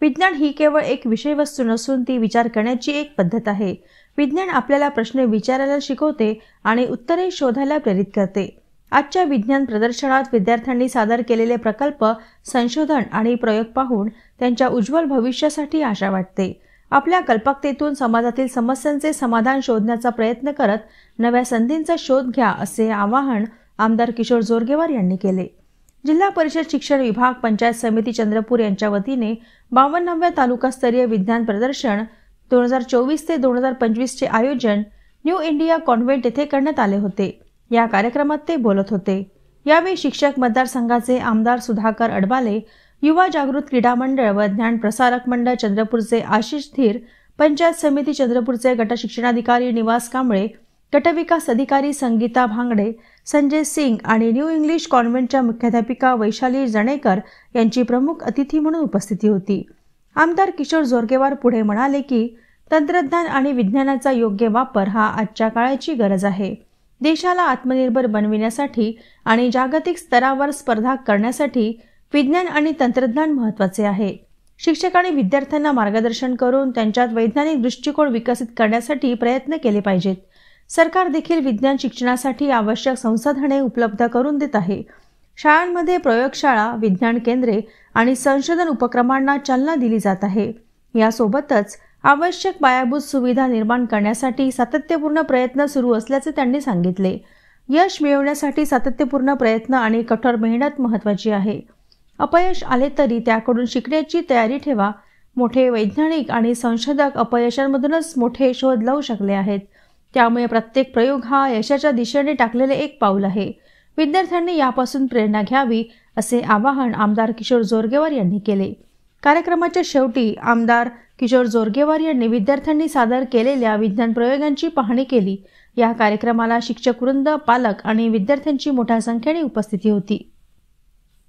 विज्ञान ही केवळ एक विषयवस्तू नसून ती विचार करण्याची एक पद्धत आहे. विज्ञान आपल्याला प्रश्न विचारायला शिकवते आणि उत्तरे शोधायला प्रेरित करते. आजच्या विज्ञान प्रदर्शनात विद्यार्थ्यांनी सादर केलेले प्रकल्प, संशोधन आणि प्रयोग पाहून त्यांच्या उज्ज्वल भविष्यासाठी आशा वाटते. आपल्या कल्पकतेतून समाजातील समस्यांचे समाधान शोधण्याचा प्रयत्न करत नव्या संधींचा शोध घ्या, असे आवाहन आमदार किशोर जोरगेवार यांनी केले. जिल्हा परिषद शिक्षण विभाग, पंचायत समिती चंद्रपूर यांच्या वतीने 52व्या तालुकास्तरीय विज्ञान प्रदर्शन 2024 ते 2025 चे आयोजन न्यू इंडिया कॉन्व्हेंट येथे करण्यात आले होते. या कार्यक्रमात ते बोलत होते. यावेळी शिक्षक मतदारसंघाचे आमदार सुधाकर अडबाले, युवा जागृत क्रीडा मंडळ व ज्ञान प्रसारक मंडळ चंद्रपूरचे आशिष धीर, पंचायत समिती चंद्रपूरचे गट शिक्षणाधिकारी निवास कांबळे, गटविकास अधिकारी संगीता भांगडे, संजय सिंग आणि न्यू इंग्लिश कॉन्व्हेंटच्या मुख्याध्यापिका वैशाली जणेकर यांची प्रमुख अतिथी म्हणून उपस्थिती होती. आमदार किशोर जोरगेवार पुढे म्हणाले की तंत्रज्ञान आणि विज्ञानाचा योग्य वापर हा आजच्या काळाची गरज आहे. देशाला आत्मनिर्भर बनविण्यासाठी आणि जागतिक स्तरावर स्पर्धा करण्यासाठी विज्ञान आणि तंत्रज्ञान महत्त्वाचे आहे. शिक्षकांनी विद्यार्थ्यांना मार्गदर्शन करून त्यांच्यात वैज्ञानिक दृष्टिकोन विकसित करण्यासाठी प्रयत्न केले पाहिजेत. सरकार देखील विज्ञान शिक्षणासाठी आवश्यक संसाधने उपलब्ध करून देत आहे. शाळांमध्ये प्रयोगशाळा, विज्ञान केंद्रे आणि संशोधन उपक्रमांना चालना दिली जात आहे. यासोबतच आवश्यक पायाभूत सुविधा निर्माण करण्यासाठी सातत्यपूर्ण प्रयत्न सुरू असल्याचे त्यांनी सांगितले. यश मिळवण्यासाठी सातत्यपूर्ण प्रयत्न आणि कठोर मेहनत महत्त्वाची आहे. अपयश आले तरी त्याकडून शिकण्याची तयारी ठेवा. मोठे वैज्ञानिक आणि संशोधक अपयशांमधूनच मोठे शोध लावू शकले आहेत. त्यामुळे प्रत्येक प्रयोग हा यशाच्या दिशेने टाकलेले एक पाऊल आहे. विद्यार्थ्यांनी यापासून प्रेरणा घ्यावी, असे आवाहन आमदार किशोर जोरगेवार यांनी केले. कार्यक्रमाच्या शेवटी आमदार किशोर जोरगेवार यांनी विद्यार्थ्यांनी सादर केलेल्या विज्ञान प्रयोगांची पाहणी केली. या कार्यक्रमाला शिक्षक वृंद, पालक आणि विद्यार्थ्यांची मोठ्या संख्येने उपस्थिती होती.